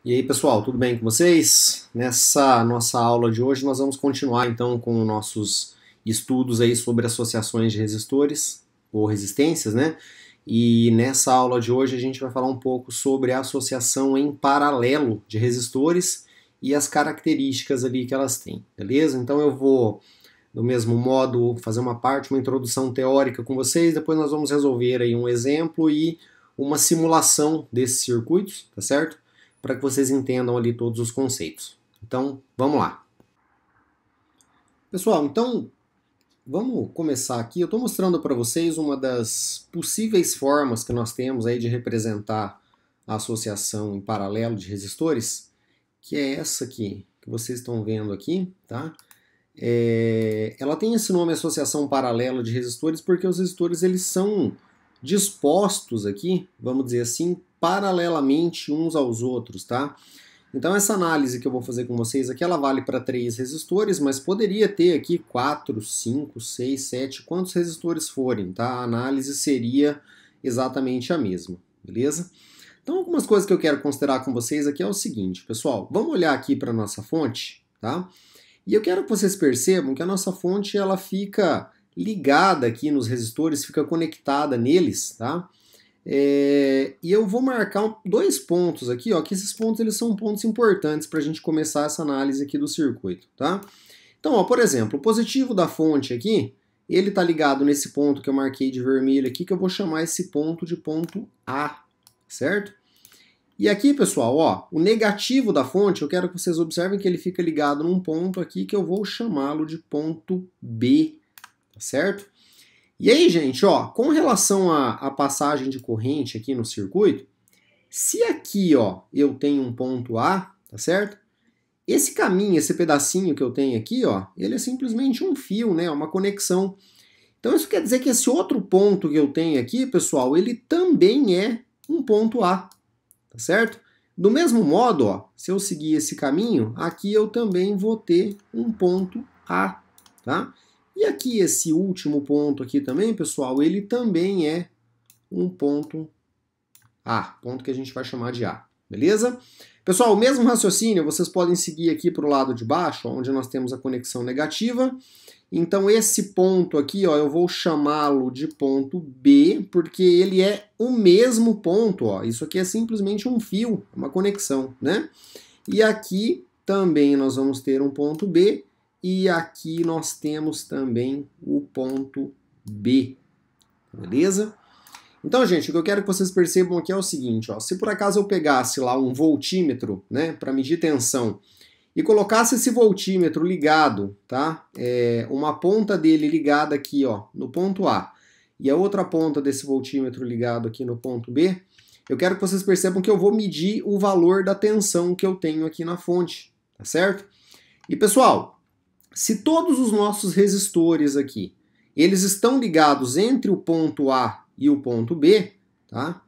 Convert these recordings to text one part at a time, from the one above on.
E aí, pessoal, tudo bem com vocês? Nessa nossa aula de hoje, nós vamos continuar então com nossos estudos aí sobre associações de resistores ou resistências, né? E nessa aula de hoje a gente vai falar um pouco sobre a associação em paralelo de resistores e as características ali que elas têm, beleza? Então eu vou, do mesmo modo, fazer uma introdução teórica com vocês, depois nós vamos resolver aí um exemplo e uma simulação desses circuitos, tá certo? Para que vocês entendam ali todos os conceitos. Então, vamos lá. Pessoal, então, vamos começar aqui. Eu estou mostrando para vocês uma das possíveis formas que nós temos aí de representar a associação em paralelo de resistores, que é essa aqui, que vocês estão vendo aqui, tá? Ela tem esse nome, associação paralela de resistores, porque os resistores eles são dispostos aqui, vamos dizer assim, paralelamente uns aos outros, tá? Então essa análise que eu vou fazer com vocês aqui, ela vale para 3 resistores, mas poderia ter aqui 4, 5, 6, 7, quantos resistores forem, tá? A análise seria exatamente a mesma, beleza? Então algumas coisas que eu quero considerar com vocês aqui é o seguinte, pessoal, vamos olhar aqui para a nossa fonte, tá? E eu quero que vocês percebam que a nossa fonte ela fica ligada aqui nos resistores, fica conectada neles, tá? E eu vou marcar dois pontos aqui, ó, que esses pontos eles são pontos importantes para a gente começar essa análise aqui do circuito, tá? Então, ó, por exemplo, o positivo da fonte aqui, ele está ligado nesse ponto que eu marquei de vermelho aqui, que eu vou chamar esse ponto de ponto A, certo? E aqui, pessoal, ó, o negativo da fonte, eu quero que vocês observem que ele fica ligado num ponto aqui que eu vou chamá-lo de ponto B, tá certo? E aí, gente, ó, com relação à passagem de corrente aqui no circuito, se aqui, ó, eu tenho um ponto A, tá certo? Esse caminho, esse pedacinho que eu tenho aqui, ó, ele é simplesmente um fio, né, uma conexão. Então isso quer dizer que esse outro ponto que eu tenho aqui, pessoal, ele também é um ponto A, tá certo? Do mesmo modo, ó, se eu seguir esse caminho, aqui eu também vou ter um ponto A, tá? E aqui esse último ponto aqui também, pessoal, ele também é um ponto A, ponto que a gente vai chamar de A, beleza? Pessoal, o mesmo raciocínio vocês podem seguir aqui para o lado de baixo, onde nós temos a conexão negativa. Então esse ponto aqui, ó, eu vou chamá-lo de ponto B, porque ele é o mesmo ponto, ó. Isso aqui é simplesmente um fio, uma conexão, né? E aqui também nós vamos ter um ponto B, e aqui nós temos também o ponto B, beleza? Então, gente, o que eu quero que vocês percebam aqui é o seguinte, ó, se por acaso eu pegasse lá um voltímetro, né, para medir tensão, e colocasse esse voltímetro ligado, tá? Uma ponta dele ligada aqui, ó, no ponto A, e a outra ponta desse voltímetro ligado aqui no ponto B, eu quero que vocês percebam que eu vou medir o valor da tensão que eu tenho aqui na fonte, tá certo? E pessoal, se todos os nossos resistores aqui, eles estão ligados entre o ponto A e o ponto B, tá?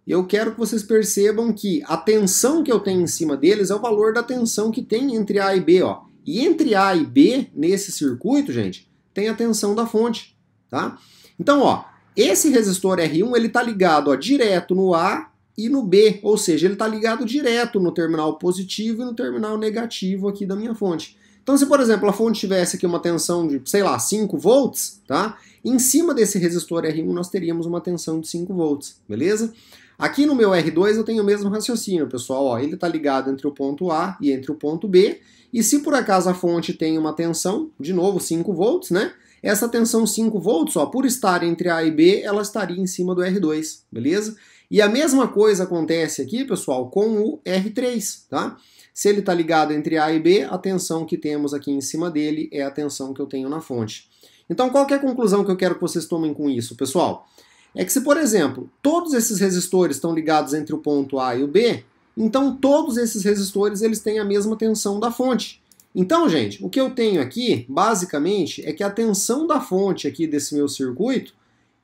Eu quero que vocês percebam que a tensão que eu tenho em cima deles é o valor da tensão que tem entre A e B, ó. E entre A e B, nesse circuito, gente, tem a tensão da fonte, tá? Então, ó, esse resistor R1, ele tá ligado, ó, direto no A e no B, ou seja, ele tá ligado direto no terminal positivo e no terminal negativo aqui da minha fonte. Então, se, por exemplo, a fonte tivesse aqui uma tensão de, sei lá, 5 volts, tá? Em cima desse resistor R1 nós teríamos uma tensão de 5 volts, beleza? Aqui no meu R2 eu tenho o mesmo raciocínio, pessoal, ó, ele está ligado entre o ponto A e entre o ponto B, e se por acaso a fonte tem uma tensão, de novo 5 volts, né? Essa tensão 5 volts, ó, por estar entre A e B, ela estaria em cima do R2, beleza? E a mesma coisa acontece aqui, pessoal, com o R3, tá? Se ele está ligado entre A e B, a tensão que temos aqui em cima dele é a tensão que eu tenho na fonte. Então, qual que é a conclusão que eu quero que vocês tomem com isso, pessoal? É que se, por exemplo, todos esses resistores estão ligados entre o ponto A e o B, então todos esses resistores eles têm a mesma tensão da fonte. Então, gente, o que eu tenho aqui, basicamente, é que a tensão da fonte aqui desse meu circuito,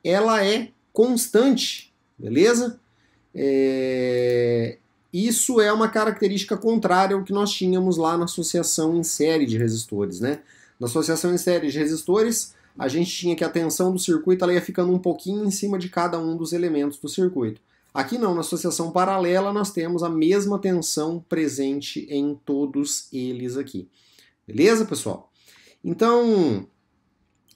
ela é constante, beleza? Isso é uma característica contrária ao que nós tínhamos lá na associação em série de resistores, né? Na associação em série de resistores, a gente tinha que a tensão do circuito ela ia ficando um pouquinho em cima de cada um dos elementos do circuito. Aqui não, na associação paralela nós temos a mesma tensão presente em todos eles aqui. Beleza, pessoal? Então,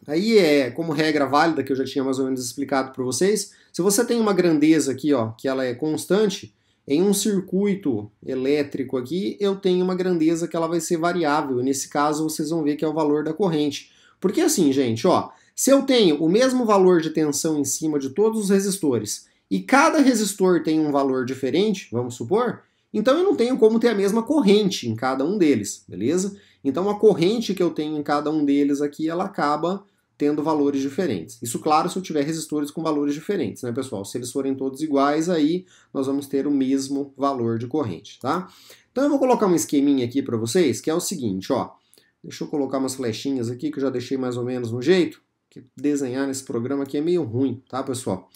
aí é como regra válida, que eu já tinha mais ou menos explicado para vocês, se você tem uma grandeza aqui, ó, que ela é constante, em um circuito elétrico aqui, eu tenho uma grandeza que ela vai ser variável. Nesse caso, vocês vão ver que é o valor da corrente. Porque assim, gente, ó, se eu tenho o mesmo valor de tensão em cima de todos os resistores, e cada resistor tem um valor diferente, vamos supor, então eu não tenho como ter a mesma corrente em cada um deles, beleza? Então a corrente que eu tenho em cada um deles aqui, ela acaba tendo valores diferentes. Isso, claro, se eu tiver resistores com valores diferentes, né, pessoal? Se eles forem todos iguais, aí nós vamos ter o mesmo valor de corrente, tá? Então eu vou colocar um esqueminha aqui para vocês, que é o seguinte, ó. Deixa eu colocar umas flechinhas aqui, que eu já deixei mais ou menos no jeito, que desenhar nesse programa aqui é meio ruim, tá, pessoal?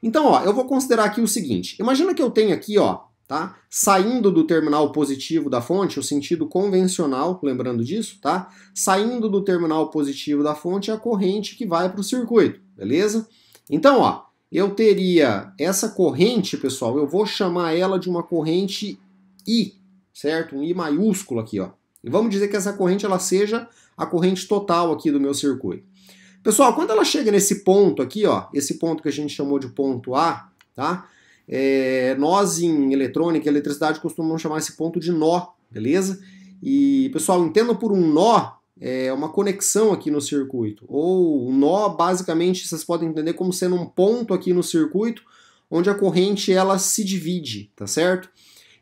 Então, ó, eu vou considerar aqui o seguinte. Imagina que eu tenho aqui, ó, tá? Saindo do terminal positivo da fonte, o sentido convencional, lembrando disso, tá? Saindo do terminal positivo da fonte é a corrente que vai para o circuito, beleza? Então, ó, eu teria essa corrente, pessoal, eu vou chamar ela de uma corrente I, certo? Um I maiúsculo aqui, ó. E vamos dizer que essa corrente ela seja a corrente total aqui do meu circuito. Pessoal, quando ela chega nesse ponto aqui, ó, esse ponto que a gente chamou de ponto A, tá? Nós em eletrônica e eletricidade costumamos chamar esse ponto de nó, beleza? E, pessoal, entenda por um nó, é uma conexão aqui no circuito. Ou um nó, basicamente, vocês podem entender como sendo um ponto aqui no circuito, onde a corrente ela se divide, tá certo?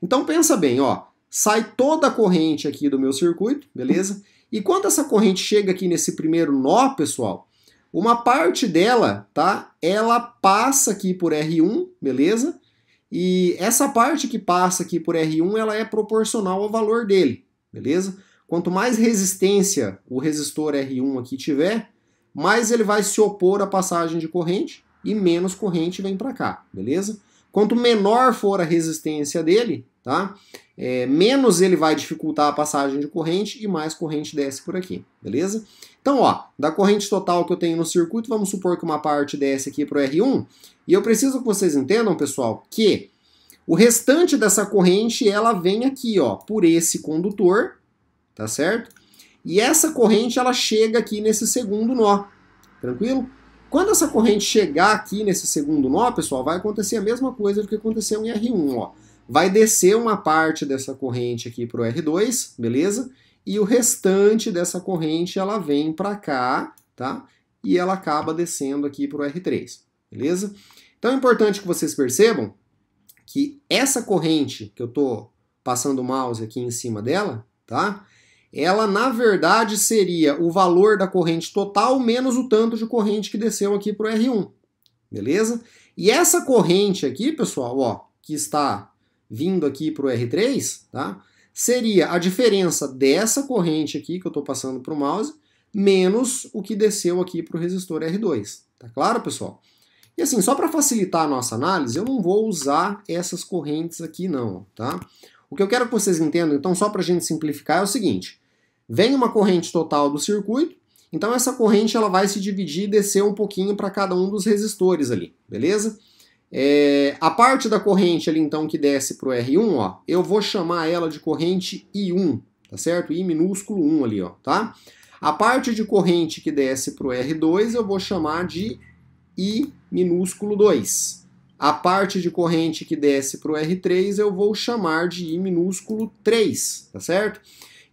Então pensa bem, ó, sai toda a corrente aqui do meu circuito, beleza? E quando essa corrente chega aqui nesse primeiro nó, pessoal, uma parte dela, tá? Ela passa aqui por R1, beleza? E essa parte que passa aqui por R1, ela é proporcional ao valor dele, beleza? Quanto mais resistência o resistor R1 aqui tiver, mais ele vai se opor à passagem de corrente e menos corrente vem para cá, beleza? Quanto menor for a resistência dele, tá? Menos ele vai dificultar a passagem de corrente e mais corrente desce por aqui, beleza? Então, ó, da corrente total que eu tenho no circuito, vamos supor que uma parte desce aqui para o R1, e eu preciso que vocês entendam, pessoal, que o restante dessa corrente, ela vem aqui, ó, por esse condutor, tá certo? E essa corrente, ela chega aqui nesse segundo nó, tranquilo? Quando essa corrente chegar aqui nesse segundo nó, pessoal, vai acontecer a mesma coisa do que aconteceu em R1, ó. Vai descer uma parte dessa corrente aqui para o R2, beleza? E o restante dessa corrente ela vem para cá, tá? E ela acaba descendo aqui para o R3, beleza? Então é importante que vocês percebam que essa corrente que eu estou passando o mouse aqui em cima dela, tá? Ela na verdade seria o valor da corrente total menos o tanto de corrente que desceu aqui para o R1, beleza? E essa corrente aqui, pessoal, ó, que está vindo aqui para o R3, tá? Seria a diferença dessa corrente aqui que eu estou passando para o mouse, menos o que desceu aqui para o resistor R2. Tá claro, pessoal? E assim, só para facilitar a nossa análise, eu não vou usar essas correntes aqui não, tá? O que eu quero que vocês entendam, então, só para a gente simplificar, é o seguinte. Vem uma corrente total do circuito, então essa corrente ela vai se dividir e descer um pouquinho para cada um dos resistores ali, beleza? A parte da corrente ali então que desce para o R1, ó, eu vou chamar ela de corrente I1, tá certo? I minúsculo 1 ali, ó, tá? A parte de corrente que desce para o R2 eu vou chamar de I minúsculo 2. A parte de corrente que desce para o R3 eu vou chamar de I minúsculo 3, tá certo?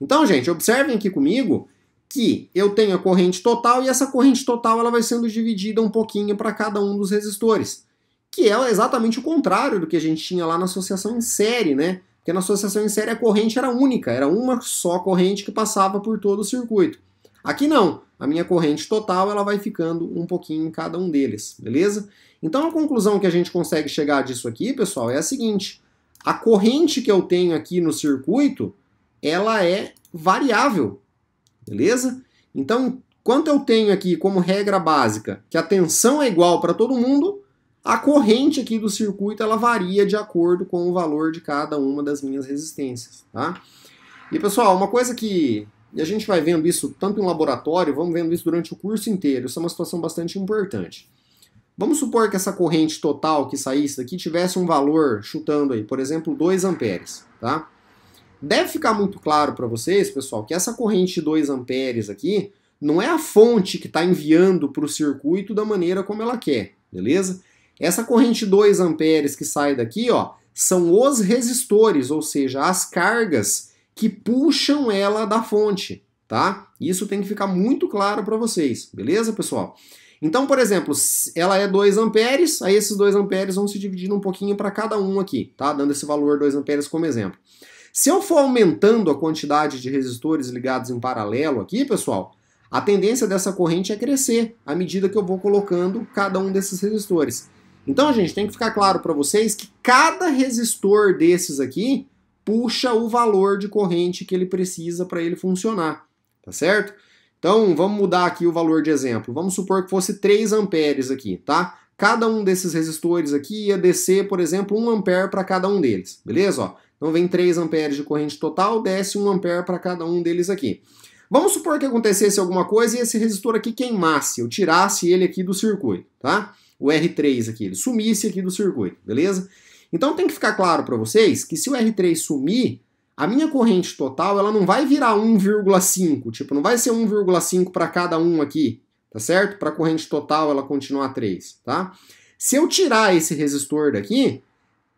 Então, gente, observem aqui comigo que eu tenho a corrente total e essa corrente total ela vai sendo dividida um pouquinho para cada um dos resistores. Que é exatamente o contrário do que a gente tinha lá na associação em série, né? Porque na associação em série a corrente era única, era uma só corrente que passava por todo o circuito. Aqui não, a minha corrente total ela vai ficando um pouquinho em cada um deles, beleza? Então a conclusão que a gente consegue chegar disso aqui, pessoal, é a seguinte. A corrente que eu tenho aqui no circuito, ela é variável, beleza? Então, quanto eu tenho aqui como regra básica que a tensão é igual para todo mundo, a corrente aqui do circuito ela varia de acordo com o valor de cada uma das minhas resistências, tá? E pessoal, uma coisa que a gente vai vendo isso tanto em laboratório, vamos vendo isso durante o curso inteiro, isso é uma situação bastante importante. Vamos supor que essa corrente total que saísse daqui tivesse um valor, chutando aí, por exemplo, 2 amperes, tá? Deve ficar muito claro para vocês, pessoal, que essa corrente de 2 amperes aqui não é a fonte que está enviando para o circuito da maneira como ela quer, beleza? Essa corrente de 2 amperes que sai daqui, ó, são os resistores, ou seja, as cargas que puxam ela da fonte, tá? Isso tem que ficar muito claro para vocês, beleza, pessoal? Então, por exemplo, ela é 2 amperes, aí esses 2 amperes vão se dividir um pouquinho para cada um aqui, tá? Dando esse valor 2 amperes como exemplo. Se eu for aumentando a quantidade de resistores ligados em paralelo aqui, pessoal, a tendência dessa corrente é crescer à medida que eu vou colocando cada um desses resistores. Então, gente, tem que ficar claro para vocês que cada resistor desses aqui puxa o valor de corrente que ele precisa para ele funcionar, tá certo? Então, vamos mudar aqui o valor de exemplo. Vamos supor que fosse 3 amperes aqui, tá? Cada um desses resistores aqui ia descer, por exemplo, 1 ampere para cada um deles, beleza? Ó, então vem 3 amperes de corrente total, desce 1 ampere para cada um deles aqui. Vamos supor que acontecesse alguma coisa e esse resistor aqui queimasse, eu tirasse ele aqui do circuito, tá? O R3 aqui, ele sumisse aqui do circuito, beleza? Então tem que ficar claro para vocês que se o R3 sumir, a minha corrente total ela não vai virar 1,5, tipo, não vai ser 1,5 para cada um aqui, tá certo? Para a corrente total ela continuar 3, tá? Se eu tirar esse resistor daqui,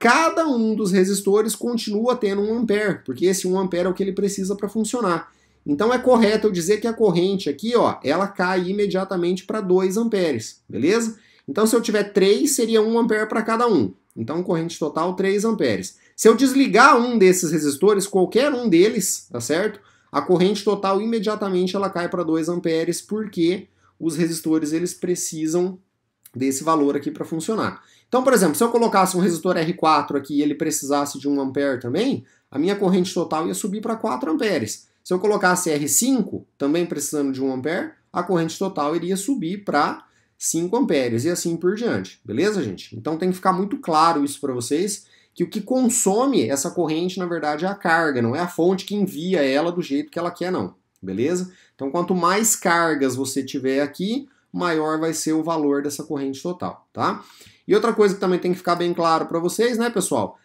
cada um dos resistores continua tendo 1 ampere, porque esse 1 ampere é o que ele precisa para funcionar. Então é correto eu dizer que a corrente aqui, ó, ela cai imediatamente para 2 amperes, beleza? Então se eu tiver 3, seria 1 ampere para cada um. Então corrente total 3 amperes. Se eu desligar um desses resistores, qualquer um deles, tá certo? A corrente total imediatamente ela cai para 2 amperes, porque os resistores eles precisam desse valor aqui para funcionar. Então, por exemplo, se eu colocasse um resistor R4 aqui e ele precisasse de 1 ampere também, a minha corrente total ia subir para 4 amperes. Se eu colocasse R5, também precisando de 1 ampere, a corrente total iria subir para 5 amperes e assim por diante. Beleza, gente? Então tem que ficar muito claro isso para vocês, que o que consome essa corrente, na verdade, é a carga, não é a fonte que envia ela do jeito que ela quer, não. Beleza? Então, quanto mais cargas você tiver aqui, maior vai ser o valor dessa corrente total, tá? E outra coisa que também tem que ficar bem claro para vocês, né, pessoal?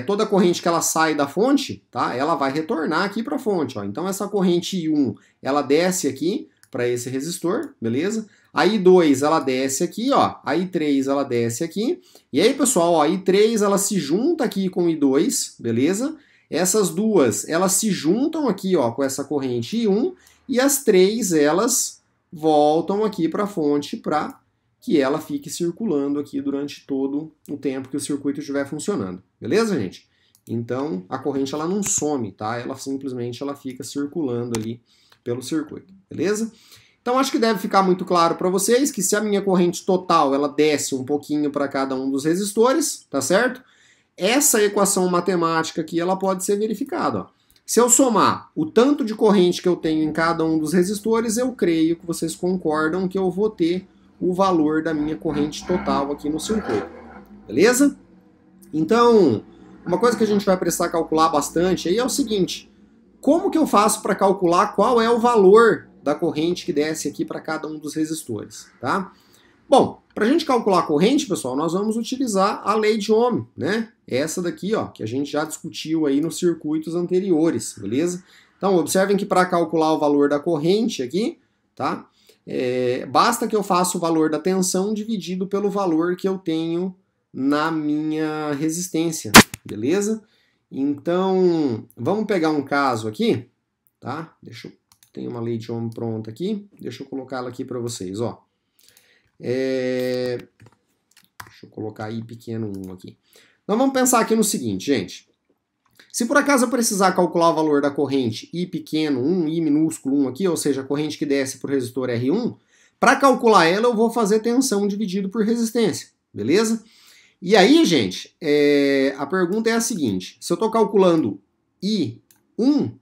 Toda corrente que ela sai da fonte, tá? Ela vai retornar aqui para a fonte, ó. Então essa corrente I1, ela desce aqui para esse resistor, beleza? A I2 ela desce aqui, ó. A I3 ela desce aqui. E aí, pessoal, ó, a I3 ela se junta aqui com I2, beleza? Essas duas, elas se juntam aqui, ó, com essa corrente I1 e as três elas voltam aqui para a fonte para que ela fique circulando aqui durante todo o tempo que o circuito estiver funcionando. Beleza, gente? Então, a corrente ela não some, tá? Ela simplesmente ela fica circulando ali pelo circuito. Beleza? Então, acho que deve ficar muito claro para vocês que se a minha corrente total ela desce um pouquinho para cada um dos resistores, tá certo? Essa equação matemática aqui ela pode ser verificada, ó. Se eu somar o tanto de corrente que eu tenho em cada um dos resistores, eu creio que vocês concordam que eu vou ter o valor da minha corrente total aqui no circuito. Beleza? Então, uma coisa que a gente vai precisar calcular bastante aí é o seguinte: como que eu faço para calcular qual é o valor da corrente que desce aqui para cada um dos resistores, tá? Bom, para a gente calcular a corrente, pessoal, nós vamos utilizar a lei de Ohm, né? Essa daqui, ó, que a gente já discutiu aí nos circuitos anteriores, beleza? Então, observem que para calcular o valor da corrente aqui, tá? Basta que eu faça o valor da tensão dividido pelo valor que eu tenho na minha resistência, beleza? Então, vamos pegar um caso aqui, tá? Tenho uma lei de Ohm pronta aqui, deixa eu colocá-la aqui para vocês, ó. Deixa eu colocar I pequeno 1 aqui. Então vamos pensar aqui no seguinte, gente. Se por acaso eu precisar calcular o valor da corrente I pequeno 1, I minúsculo 1 aqui, ou seja, a corrente que desce por resistor R1, para calcular ela eu vou fazer tensão dividido por resistência, beleza? E aí, gente, a pergunta é a seguinte: se eu estou calculando I1,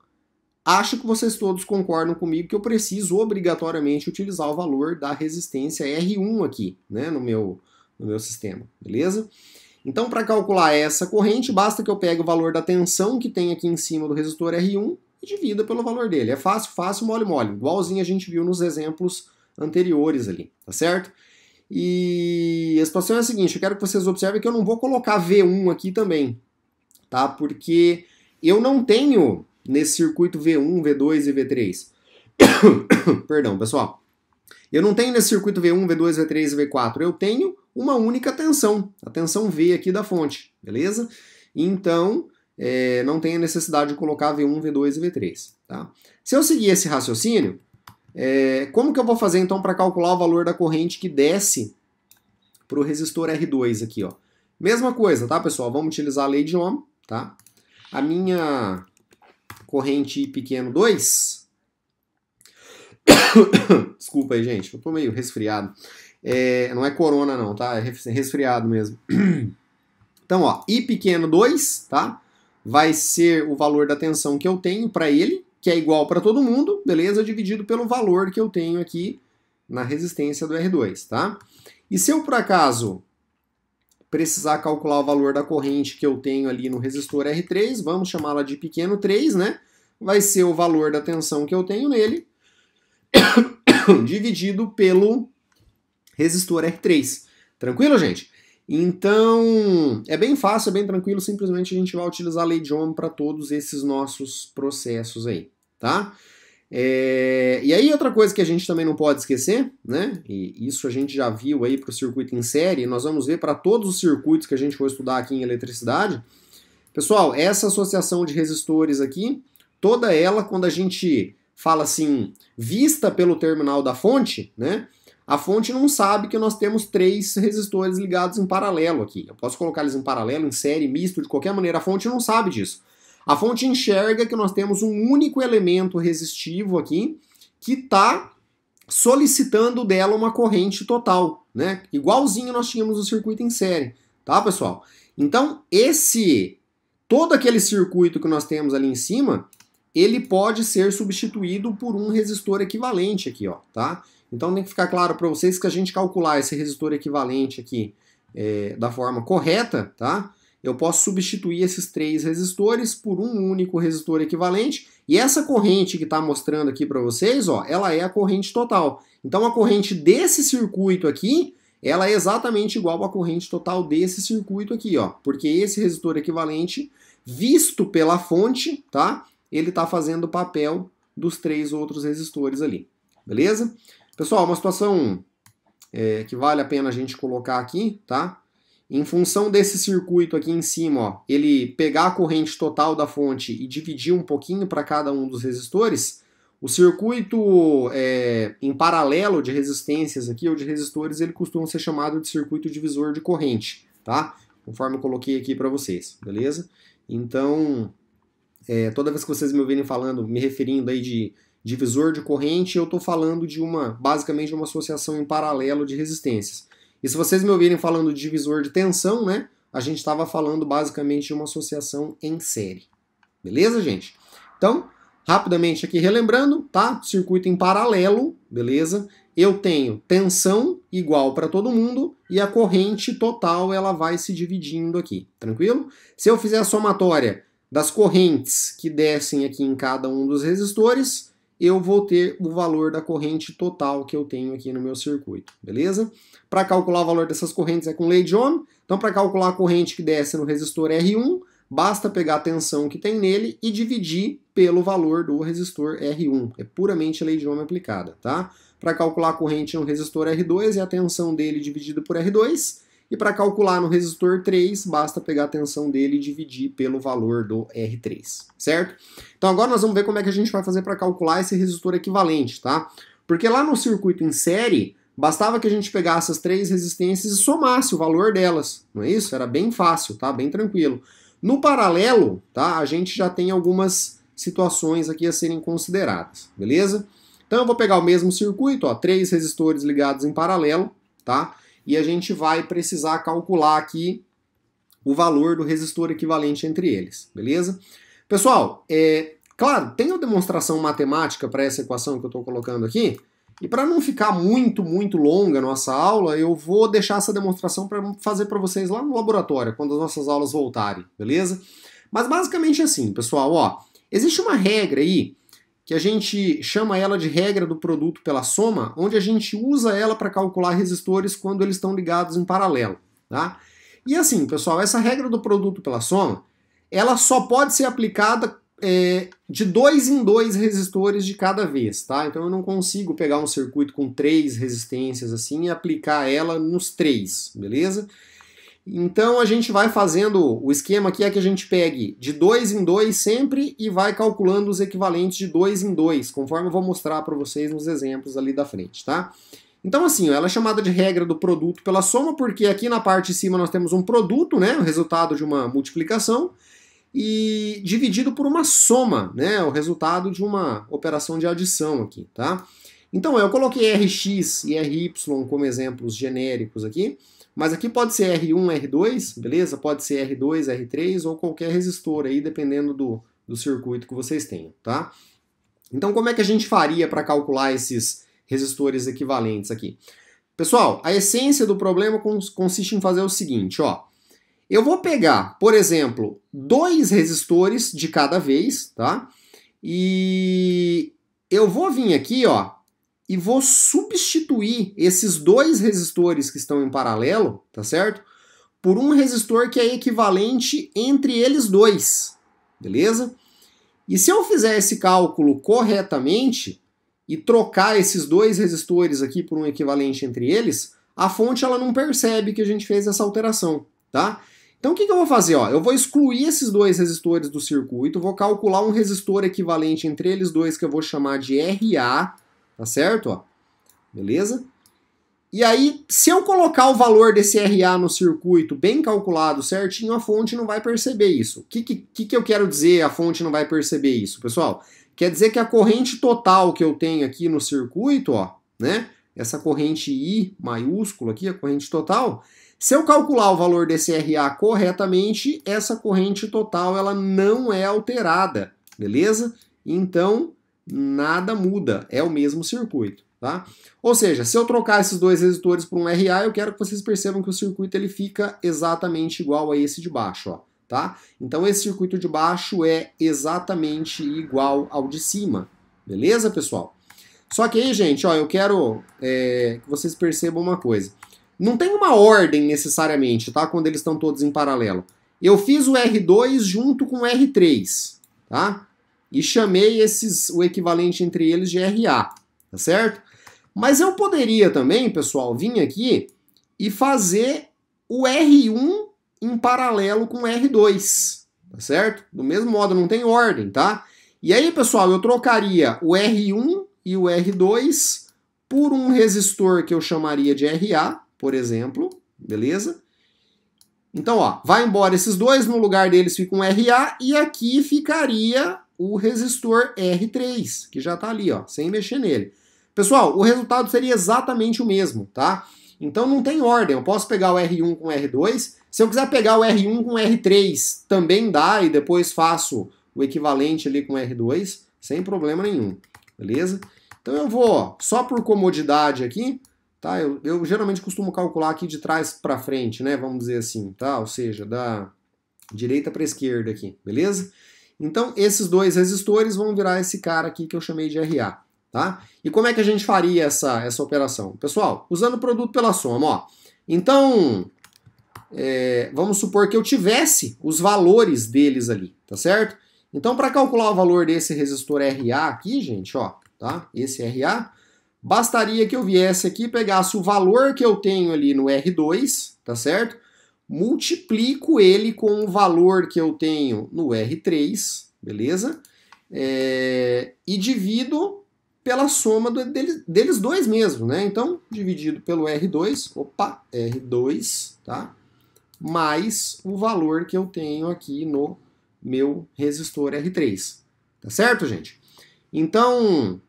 acho que vocês todos concordam comigo que eu preciso obrigatoriamente utilizar o valor da resistência R1 aqui, né, no meu sistema, beleza? Então, para calcular essa corrente, basta que eu pegue o valor da tensão que tem aqui em cima do resistor R1 e divida pelo valor dele. É fácil, fácil, mole, mole. Igualzinho a gente viu nos exemplos anteriores ali, tá certo? E a situação é a seguinte, eu quero que vocês observem que eu não vou colocar V1 aqui também, tá? Porque eu não tenho nesse circuito V1, V2 e V3. Perdão, pessoal. Eu não tenho nesse circuito V1, V2, V3 e V4. Eu tenho uma única tensão, a tensão V aqui da fonte, beleza? Então, não tem a necessidade de colocar V1, V2 e V3, tá? Se eu seguir esse raciocínio, como que eu vou fazer então para calcular o valor da corrente que desce para o resistor R2 aqui, ó? Mesma coisa, tá, pessoal? Vamos utilizar a lei de Ohm, tá? A minha corrente I pequeno 2... Desculpa aí, gente, eu tô meio resfriado. Não é corona não, tá? É resfriado mesmo. Então, ó, I pequeno 2, tá? Vai ser o valor da tensão que eu tenho para ele, que é igual para todo mundo, beleza? Dividido pelo valor que eu tenho aqui na resistência do R2, tá? E se eu, por acaso, precisar calcular o valor da corrente que eu tenho ali no resistor R3, vamos chamá-la de pequeno 3, né? Vai ser o valor da tensão que eu tenho nele, dividido pelo resistor R3. Tranquilo, gente? Então, é bem fácil, é bem tranquilo, simplesmente a gente vai utilizar a lei de Ohm para todos esses nossos processos aí, tá? E aí outra coisa que a gente também não pode esquecer, né? E isso a gente já viu aí para o circuito em série, nós vamos ver para todos os circuitos que a gente for estudar aqui em eletricidade. Pessoal, essa associação de resistores aqui, toda ela, quando a gente fala assim, vista pelo terminal da fonte, né? A fonte não sabe que nós temos 3 resistores ligados em paralelo aqui. Eu posso colocar eles em paralelo, em série, misto, de qualquer maneira. A fonte não sabe disso. A fonte enxerga que nós temos um único elemento resistivo aqui que está solicitando dela uma corrente total, né? Igualzinho nós tínhamos no circuito em série, tá, pessoal? Então, todo aquele circuito que nós temos ali em cima, ele pode ser substituído por um resistor equivalente aqui, ó, tá? Então tem que ficar claro para vocês que a gente calcular esse resistor equivalente aqui da forma correta, tá? Eu posso substituir esses 3 resistores por um único resistor equivalente, e essa corrente que está mostrando aqui para vocês, ó, ela é a corrente total. Então a corrente desse circuito aqui, ela é exatamente igual à corrente total desse circuito aqui, ó, porque esse resistor equivalente, visto pela fonte, tá? Ele está fazendo o papel dos 3 outros resistores ali, beleza? Pessoal, uma situação que vale a pena a gente colocar aqui, tá? Em função desse circuito aqui em cima, ó, ele pegar a corrente total da fonte e dividir um pouquinho para cada um dos resistores, o circuito em paralelo de resistências aqui, ou de resistores, ele costuma ser chamado de circuito divisor de corrente, tá? Conforme eu coloquei aqui para vocês, beleza? Então, toda vez que vocês me ouvirem falando, me referindo aí de divisor de corrente, eu estou falando de basicamente uma associação em paralelo de resistências. E se vocês me ouvirem falando de divisor de tensão, né, a gente estava falando basicamente de uma associação em série. Beleza, gente? Então, rapidamente aqui relembrando, tá? Circuito em paralelo, beleza? Eu tenho tensão igual para todo mundo e a corrente total ela vai se dividindo aqui, tranquilo? Se eu fizer a somatória das correntes que descem aqui em cada um dos resistores, eu vou ter o valor da corrente total que eu tenho aqui no meu circuito, beleza? Para calcular o valor dessas correntes é com lei de Ohm. Então, para calcular a corrente que desce no resistor R1, basta pegar a tensão que tem nele e dividir pelo valor do resistor R1. É puramente lei de Ohm aplicada, tá? Para calcular a corrente no resistor R2, é a tensão dele dividida por R2. E para calcular no resistor 3, basta pegar a tensão dele e dividir pelo valor do R3, certo? Então agora nós vamos ver como é que a gente vai fazer para calcular esse resistor equivalente, tá? Porque lá no circuito em série, bastava que a gente pegasse as 3 resistências e somasse o valor delas, não é isso? Era bem fácil, tá? Bem tranquilo. No paralelo, tá? A gente já tem algumas situações aqui a serem consideradas, beleza? Então eu vou pegar o mesmo circuito, ó, 3 resistores ligados em paralelo, tá? E a gente vai precisar calcular aqui o valor do resistor equivalente entre eles, beleza? Pessoal, claro, tem uma demonstração matemática para essa equação que eu estou colocando aqui, e para não ficar muito longa a nossa aula, eu vou deixar essa demonstração para fazer para vocês lá no laboratório, quando as nossas aulas voltarem, beleza? Mas basicamente assim, pessoal, ó, existe uma regra aí que a gente chama ela de regra do produto pela soma, onde a gente usa ela para calcular resistores quando eles estão ligados em paralelo, tá? E assim, pessoal, essa regra do produto pela soma, ela só pode ser aplicada de 2 em 2 resistores de cada vez, tá? Então eu não consigo pegar um circuito com 3 resistências assim e aplicar ela nos 3, beleza? Então a gente vai fazendo, o esquema aqui é que a gente pegue de 2 em 2 sempre e vai calculando os equivalentes de 2 em 2, conforme eu vou mostrar para vocês nos exemplos ali da frente, tá? Então assim, ela é chamada de regra do produto pela soma, porque aqui na parte de cima nós temos um produto, né, o resultado de uma multiplicação, e dividido por uma soma, né, o resultado de uma operação de adição aqui, tá? Então eu coloquei Rx e Ry como exemplos genéricos aqui, mas aqui pode ser R1, R2, beleza? Pode ser R2, R3 ou qualquer resistor aí, dependendo do circuito que vocês tenham, tá? Então como é que a gente faria para calcular esses resistores equivalentes aqui? Pessoal, a essência do problema consiste em fazer o seguinte, ó. Eu vou pegar, por exemplo, 2 resistores de cada vez, tá? E eu vou vir aqui, ó, e vou substituir esses 2 resistores que estão em paralelo, tá certo? Por um resistor que é equivalente entre eles dois, beleza? E se eu fizer esse cálculo corretamente e trocar esses 2 resistores aqui por um equivalente entre eles, a fonte ela não percebe que a gente fez essa alteração, tá? Então o que eu vou fazer? Ó, eu vou excluir esses 2 resistores do circuito, vou calcular um resistor equivalente entre eles dois que eu vou chamar de RA, tá certo? Ó, beleza? E aí, se eu colocar o valor desse RA no circuito bem calculado certinho, a fonte não vai perceber isso. O que eu quero dizer a fonte não vai perceber isso, pessoal? Quer dizer que a corrente total que eu tenho aqui no circuito, ó, né? Essa corrente I maiúscula aqui, a corrente total, se eu calcular o valor desse RA corretamente, essa corrente total ela não é alterada, beleza? Então, nada muda, é o mesmo circuito, tá? Ou seja, se eu trocar esses 2 resistores por um RA, eu quero que vocês percebam que o circuito ele fica exatamente igual a esse de baixo, ó, tá? Então esse circuito de baixo é exatamente igual ao de cima, beleza, pessoal? Só que aí, gente, ó, eu quero que vocês percebam uma coisa. Não tem uma ordem necessariamente, tá? Quando eles estão todos em paralelo. Eu fiz o R2 junto com o R3, tá? E chamei o equivalente entre eles de RA, tá certo? Mas eu poderia também, pessoal, vir aqui e fazer o R1 em paralelo com o R2, tá certo? Do mesmo modo, não tem ordem, tá? E aí, pessoal, eu trocaria o R1 e o R2 por um resistor que eu chamaria de RA, por exemplo, beleza? Então, ó, vai embora esses dois, no lugar deles fica um RA e aqui ficaria o resistor R3, que já está ali, ó, sem mexer nele. Pessoal, o resultado seria exatamente o mesmo, tá? Então não tem ordem, eu posso pegar o R1 com o R2, se eu quiser pegar o R1 com o R3, também dá, e depois faço o equivalente ali com o R2, sem problema nenhum, beleza? Então eu vou, só por comodidade aqui, tá? Eu geralmente costumo calcular aqui de trás para frente, né? Vamos dizer assim, tá? Ou seja, da direita para esquerda aqui, beleza? Então, esses 2 resistores vão virar esse cara aqui que eu chamei de RA, tá? E como é que a gente faria essa operação? Pessoal, usando o produto pela soma, ó. Então, vamos supor que eu tivesse os valores deles ali, tá certo? Então, para calcular o valor desse resistor RA aqui, gente, ó, tá? Esse RA, bastaria que eu viesse aqui, pegasse o valor que eu tenho ali no R2, tá certo? Multiplico ele com o valor que eu tenho no R3, beleza? E divido pela soma deles dois mesmo, né? Então, dividido pelo R2, R2, tá? Mais o valor que eu tenho aqui no meu resistor R3, tá certo, gente? Então,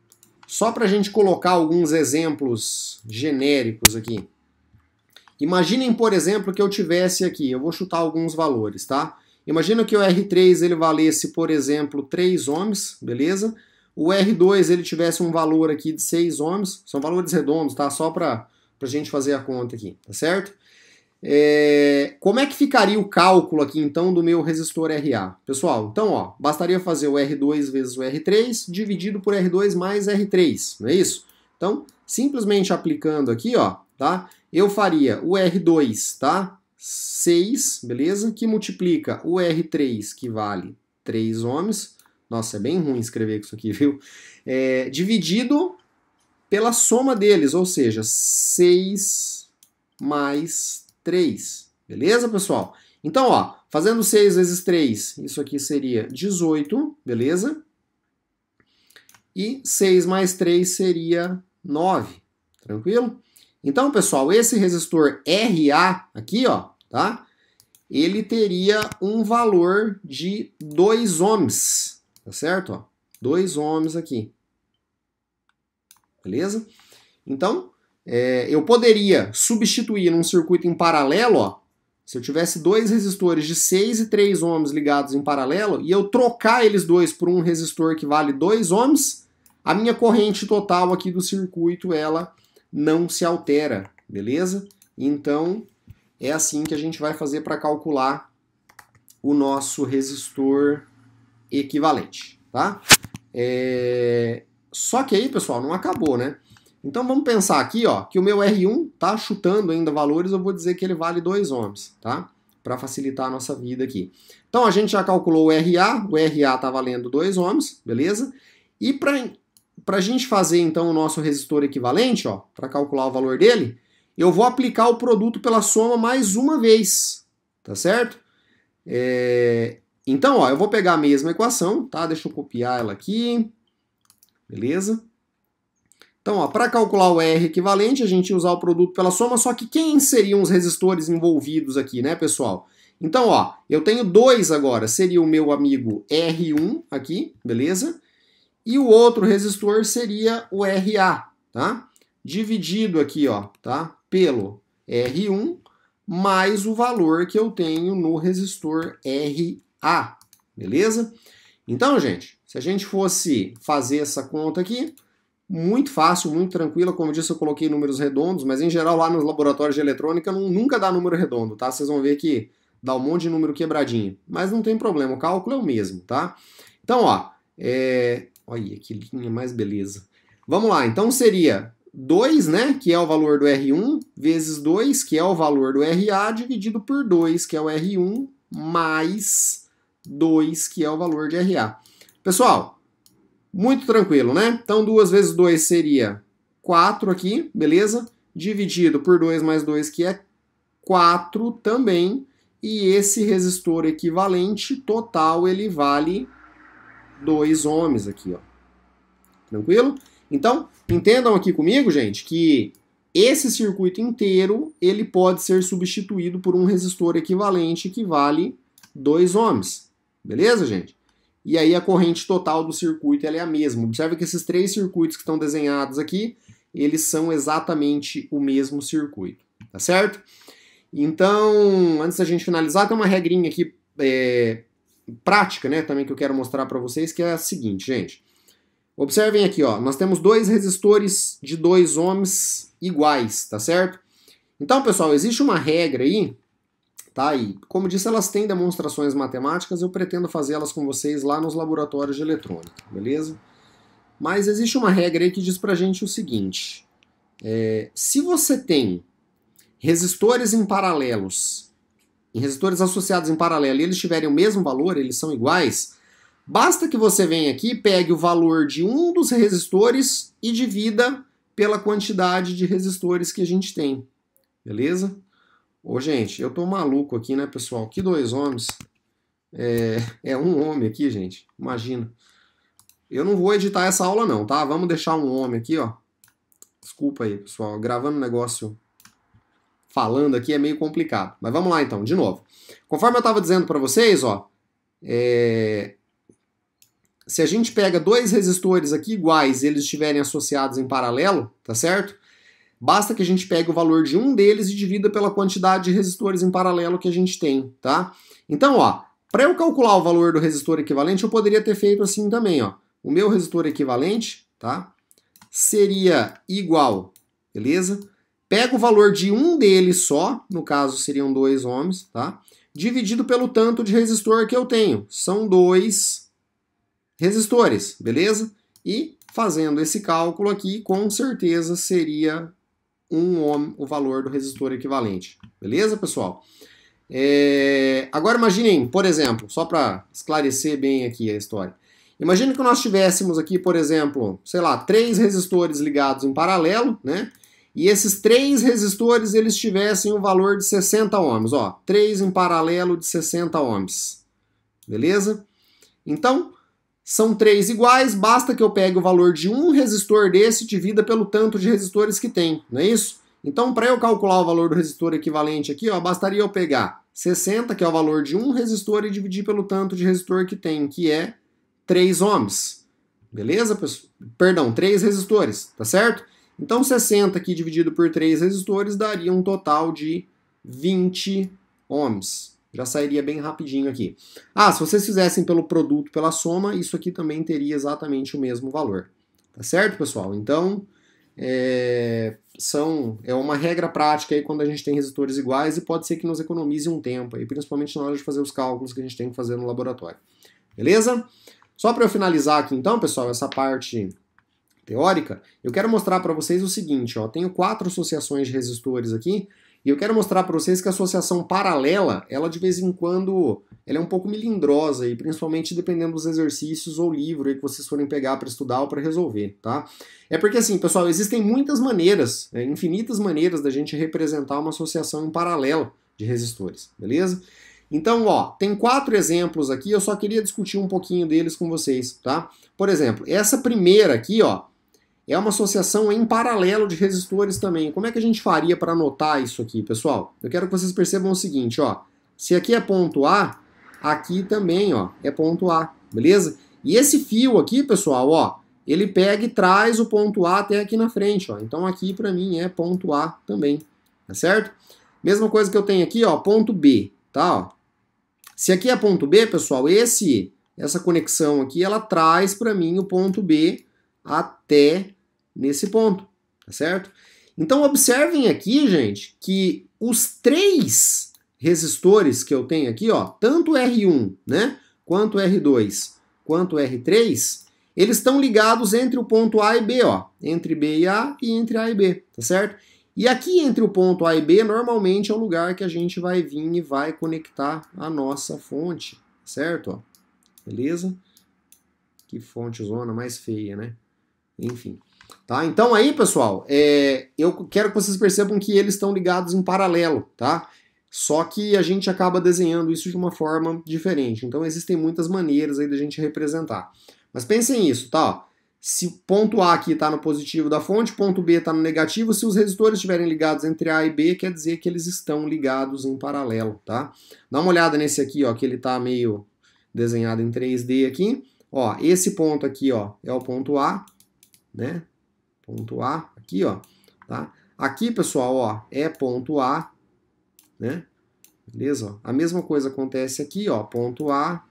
só para a gente colocar alguns exemplos genéricos aqui. Imaginem, por exemplo, que eu tivesse aqui, eu vou chutar alguns valores, tá? Imagina que o R3 ele valesse, por exemplo, 3 ohms, beleza? O R2 ele tivesse um valor aqui de 6 ohms, são valores redondos, tá? Só para a gente fazer a conta aqui, tá certo? Como é que ficaria o cálculo aqui, então, do meu resistor RA? Pessoal, então, ó, bastaria fazer o R2 vezes o R3 dividido por R2 mais R3, não é isso? Então, simplesmente aplicando aqui, ó, tá? Eu faria o R2, tá? 6, beleza? Que multiplica o R3, que vale 3 ohms. Nossa, é bem ruim escrever isso aqui, viu? Dividido pela soma deles, ou seja, 6 mais 3. Beleza, pessoal? Então, ó, fazendo 6 vezes 3, isso aqui seria 18, beleza? E 6 mais 3 seria 9, tranquilo? Então, pessoal, esse resistor RA aqui, ó, tá? Ele teria um valor de 2 ohms, tá certo? Ó, 2 ohms aqui. Beleza? Então, eu poderia substituir num circuito em paralelo, ó, se eu tivesse dois resistores de 6 e 3 ohms ligados em paralelo, e eu trocar eles dois por um resistor que vale 2 ohms, a minha corrente total aqui do circuito, ela não se altera, beleza? Então, é assim que a gente vai fazer para calcular o nosso resistor equivalente, tá? Só que aí, pessoal, não acabou, né? Então vamos pensar aqui, ó, que o meu R1 tá chutando ainda valores, eu vou dizer que ele vale 2 ohms, tá? Para facilitar a nossa vida aqui. Então a gente já calculou o RA tá valendo 2 ohms, beleza? E para a gente fazer então o nosso resistor equivalente, ó, para calcular o valor dele, eu vou aplicar o produto pela soma mais uma vez, tá certo? Então, ó, eu vou pegar a mesma equação, tá? Deixa eu copiar ela aqui, beleza? Então, para calcular o R equivalente, a gente ia usar o produto pela soma, só que quem seriam os resistores envolvidos aqui, né, pessoal? Então, ó, eu tenho dois agora, seria o meu amigo R1 aqui, beleza? E o outro resistor seria o RA, tá? Dividido aqui, ó, tá? Pelo R1 mais o valor que eu tenho no resistor RA, beleza? Então, gente, se a gente fosse fazer essa conta aqui, muito fácil, muito tranquila, como eu disse, eu coloquei números redondos, mas em geral lá nos laboratórios de eletrônica nunca dá número redondo, tá? Vocês vão ver que dá um monte de número quebradinho, mas não tem problema, o cálculo é o mesmo, tá? Então, ó, olha que linha mais beleza. Vamos lá, então seria 2, né, que é o valor do R1, vezes 2, que é o valor do RA, dividido por 2, que é o R1, mais 2, que é o valor de RA. Pessoal, muito tranquilo, né? Então 2 vezes 2 seria 4 aqui, beleza? Dividido por 2 mais 2, que é 4 também. E esse resistor equivalente total, ele vale 2 ohms aqui, ó. Tranquilo? Então, entendam aqui comigo, gente, que esse circuito inteiro, ele pode ser substituído por um resistor equivalente que vale 2 ohms. Beleza, gente? E aí a corrente total do circuito ela é a mesma. Observe que esses três circuitos que estão desenhados aqui, eles são exatamente o mesmo circuito, tá certo? Então, antes da gente finalizar, tem uma regrinha aqui prática, né, também que eu quero mostrar para vocês, que é a seguinte, gente. Observem aqui, ó, nós temos dois resistores de 2 ohms iguais, tá certo? Então, pessoal, existe uma regra aí, tá? E, como disse, elas têm demonstrações matemáticas, eu pretendo fazê-las com vocês lá nos laboratórios de eletrônica, beleza? Mas existe uma regra aí que diz pra gente o seguinte, se você tem resistores em paralelos, resistores associados em paralelo, e eles tiverem o mesmo valor, eles são iguais, basta que você venha aqui, pegue o valor de um dos resistores e divida pela quantidade de resistores que a gente tem, beleza? Ô, gente, eu tô maluco aqui, né, pessoal? Que 2 ohms? É 1 ohm aqui, gente. Imagina. Eu não vou editar essa aula não, tá? Vamos deixar 1 ohm aqui, ó. Desculpa aí, pessoal. Gravando um negócio falando aqui é meio complicado. Mas vamos lá, então, de novo. Conforme eu estava dizendo para vocês, ó, se a gente pega dois resistores aqui iguais e eles estiverem associados em paralelo, tá certo? Basta que a gente pegue o valor de um deles e divida pela quantidade de resistores em paralelo que a gente tem, tá? Então, ó, para eu calcular o valor do resistor equivalente, eu poderia ter feito assim também, ó. O meu resistor equivalente, tá? Seria igual, beleza? pego o valor de um deles só, no caso seriam 2 ohms, tá? Dividido pelo tanto de resistor que eu tenho. São 2 resistores, beleza? E fazendo esse cálculo aqui, com certeza seria 1 ohm o valor do resistor equivalente. Beleza, pessoal? Agora imaginem, por exemplo, só para esclarecer bem aqui a história. Imagine que nós tivéssemos aqui, por exemplo, sei lá, 3 resistores ligados em paralelo, né? E esses 3 resistores, eles tivessem o valor de 60 ohms, ó. 3 em paralelo de 60 ohms. Beleza? Então, são 3 iguais, basta que eu pegue o valor de um resistor desse e divida pelo tanto de resistores que tem, não é isso? Então, para eu calcular o valor do resistor equivalente aqui, ó, bastaria eu pegar 60, que é o valor de um resistor, e dividir pelo tanto de resistor que tem, que é 3 ohms. Beleza, pessoal? Perdão, 3 resistores, tá certo? Então 60 aqui dividido por 3 resistores daria um total de 20 ohms. Já sairia bem rapidinho aqui. Ah, se vocês fizessem pelo produto, pela soma, isso aqui também teria exatamente o mesmo valor. Tá certo, pessoal? Então, é uma regra prática aí quando a gente tem resistores iguais e pode ser que nos economize um tempo, aí, principalmente na hora de fazer os cálculos que a gente tem que fazer no laboratório. Beleza? Só para eu finalizar aqui então, pessoal, essa parte teórica, eu quero mostrar para vocês o seguinte, ó, tenho 4 associações de resistores aqui, e eu quero mostrar para vocês que a associação paralela, ela de vez em quando, ela é um pouco melindrosa, e principalmente dependendo dos exercícios ou livro aí que vocês forem pegar para estudar ou para resolver, tá? É porque assim, pessoal, existem muitas maneiras, infinitas maneiras da gente representar uma associação em paralelo de resistores, beleza? Então, ó, tem 4 exemplos aqui, eu só queria discutir um pouquinho deles com vocês, tá? Por exemplo, essa primeira aqui, ó, é uma associação em paralelo de resistores também. Como é que a gente faria para anotar isso aqui, pessoal? Eu quero que vocês percebam o seguinte, ó. Se aqui é ponto A, aqui também, ó, é ponto A, beleza? E esse fio aqui, pessoal, ó, ele pega e traz o ponto A até aqui na frente, ó. Então aqui para mim é ponto A também, tá certo? Mesma coisa que eu tenho aqui, ó, ponto B, tá? Ó. Se aqui é ponto B, pessoal, essa conexão aqui, ela traz para mim o ponto B até nesse ponto, tá certo? Então observem aqui, gente, que os 3 resistores que eu tenho aqui, ó, tanto R1, né, quanto R2, quanto R3, eles estão ligados entre o ponto A e B, ó, entre B e A e entre A e B, tá certo? E aqui entre o ponto A e B, normalmente é o lugar que a gente vai vir e vai conectar a nossa fonte, certo? Ó, beleza? Que fonte zona mais feia, né? Enfim. Tá? Então aí, pessoal, eu quero que vocês percebam que eles estão ligados em paralelo, tá? Só que a gente acaba desenhando isso de uma forma diferente. Então existem muitas maneiras aí da gente representar. Mas pensem nisso, tá? Se o ponto A aqui está no positivo da fonte, ponto B está no negativo, se os resistores estiverem ligados entre A e B, quer dizer que eles estão ligados em paralelo, tá? Dá uma olhada nesse aqui, ó, que ele está meio desenhado em 3D aqui. Ó, esse ponto aqui, ó, é o ponto A, né? Ponto A, aqui, ó, tá? Aqui, pessoal, ó, é ponto A, né? Beleza? Ó, a mesma coisa acontece aqui, ó, ponto A,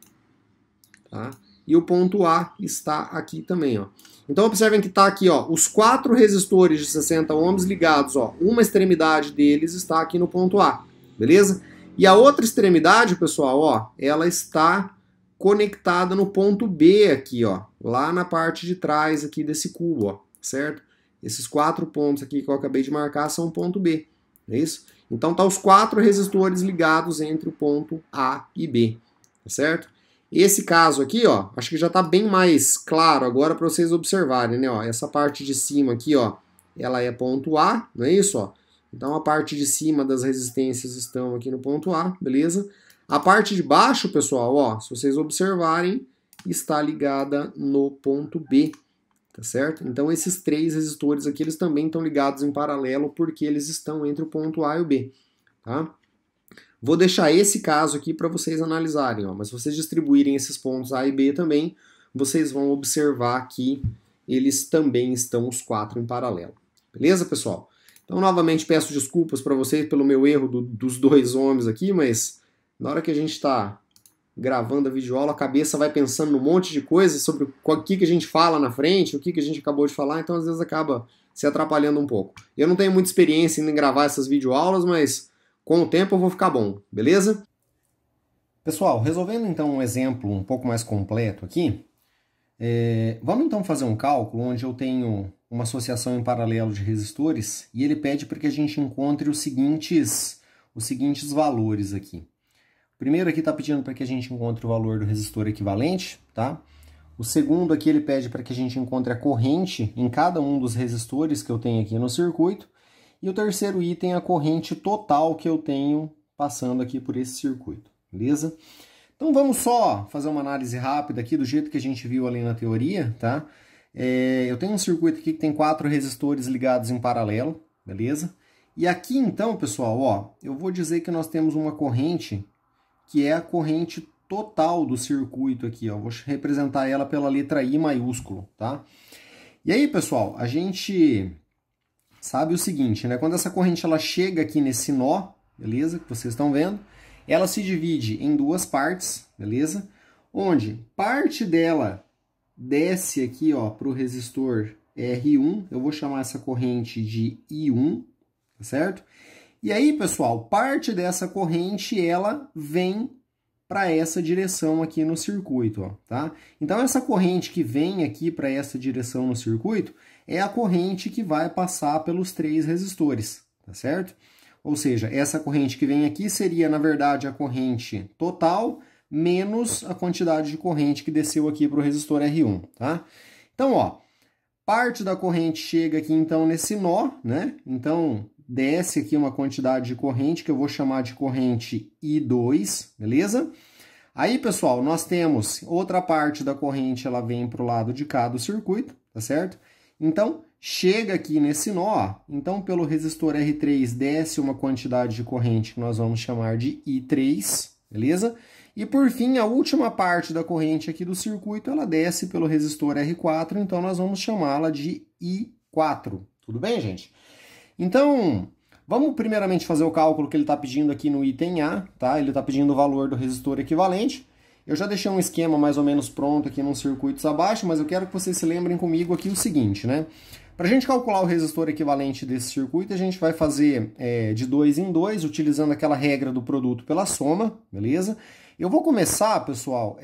tá? E o ponto A está aqui também, ó. Então observem que está aqui, ó, os 4 resistores de 60 ohms ligados, ó. Uma extremidade deles está aqui no ponto A, beleza? E a outra extremidade, pessoal, ó, ela está conectada no ponto B aqui, ó, lá na parte de trás aqui desse cubo, ó, certo? Esses 4 pontos aqui que eu acabei de marcar são o ponto B, é isso? Então tá os 4 resistores ligados entre o ponto A e B, tá certo? Esse caso aqui, ó, acho que já está bem mais claro agora para vocês observarem, né? Ó, essa parte de cima aqui, ó, ela é ponto A, não é isso? Ó? Então a parte de cima das resistências estão aqui no ponto A, beleza? A parte de baixo, pessoal, ó, se vocês observarem, está ligada no ponto B, tá certo? Então esses 3 resistores aqui, eles também estão ligados em paralelo porque eles estão entre o ponto A e o B, tá? Vou deixar esse caso aqui para vocês analisarem, ó, mas se vocês distribuírem esses pontos A e B também, vocês vão observar que eles também estão os 4 em paralelo. Beleza, pessoal? Então, novamente, peço desculpas para vocês pelo meu erro dos 2 ohms aqui, mas na hora que a gente está gravando a videoaula, a cabeça vai pensando num monte de coisas sobre o que a gente fala na frente, o que a gente acabou de falar, então às vezes acaba se atrapalhando um pouco. Eu não tenho muita experiência em gravar essas videoaulas, mas com o tempo eu vou ficar bom, beleza? Pessoal, resolvendo então um exemplo um pouco mais completo aqui, vamos então fazer um cálculo onde eu tenho uma associação em paralelo de resistores e ele pede para que a gente encontre os seguintes valores aqui. O primeiro aqui está pedindo para que a gente encontre o valor do resistor equivalente, tá? O segundo aqui ele pede para que a gente encontre a corrente em cada um dos resistores que eu tenho aqui no circuito. E o terceiro item é a corrente total que eu tenho passando aqui por esse circuito, beleza? Então vamos só fazer uma análise rápida aqui do jeito que a gente viu ali na teoria, tá? Eu tenho um circuito aqui que tem 4 resistores ligados em paralelo, beleza? E aqui então, pessoal, ó, eu vou dizer que nós temos uma corrente que é a corrente total do circuito aqui, ó. Vou representar ela pela letra I maiúsculo, tá? E aí, pessoal, a gente sabe o seguinte, né? Quando essa corrente ela chega aqui nesse nó, beleza? Que vocês estão vendo, ela se divide em duas partes, beleza? Onde parte dela desce aqui, ó, para o resistor R1, eu vou chamar essa corrente de I1, tá certo? E aí, pessoal, parte dessa corrente ela vem para essa direção aqui no circuito, ó, tá? Então essa corrente que vem aqui para essa direção no circuito é a corrente que vai passar pelos 3 resistores, tá certo? Ou seja, essa corrente que vem aqui seria, na verdade, a corrente total menos a quantidade de corrente que desceu aqui para o resistor R1, tá? Então, ó, parte da corrente chega aqui, então, nesse nó, né? Então, desce aqui uma quantidade de corrente que eu vou chamar de corrente I2, beleza? Aí, pessoal, nós temos outra parte da corrente, ela vem para o lado de cá do circuito, tá certo? Então, chega aqui nesse nó, ó. Então pelo resistor R3 desce uma quantidade de corrente que nós vamos chamar de I3, beleza? E por fim, a última parte da corrente aqui do circuito, ela desce pelo resistor R4, então nós vamos chamá-la de I4. Tudo bem, gente? Então, vamos primeiramente fazer o cálculo que ele está pedindo aqui no item A, tá? Ele está pedindo o valor do resistor equivalente. Eu já deixei um esquema mais ou menos pronto aqui nos circuitos abaixo, mas eu quero que vocês se lembrem comigo aqui o seguinte, né? Para a gente calcular o resistor equivalente desse circuito, a gente vai fazer de 2 em 2, utilizando aquela regra do produto pela soma, beleza? Eu vou começar, pessoal,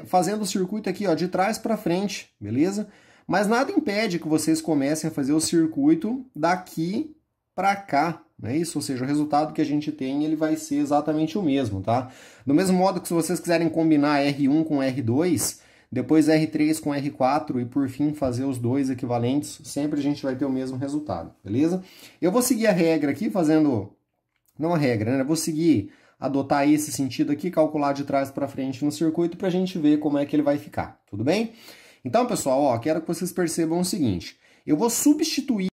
fazendo o circuito aqui, ó, de trás para frente, beleza? Mas nada impede que vocês comecem a fazer o circuito daqui para cá, não é isso? Ou seja, o resultado que a gente tem, ele vai ser exatamente o mesmo, tá? Do mesmo modo que se vocês quiserem combinar R1 com R2, depois R3 com R4 e por fim fazer os dois equivalentes, sempre a gente vai ter o mesmo resultado, beleza? Eu vou seguir a regra aqui fazendo, não a regra, né? Eu vou seguir, adotar esse sentido aqui, calcular de trás para frente no circuito para a gente ver como é que ele vai ficar, tudo bem? Então, pessoal, ó, quero que vocês percebam o seguinte, eu vou substituir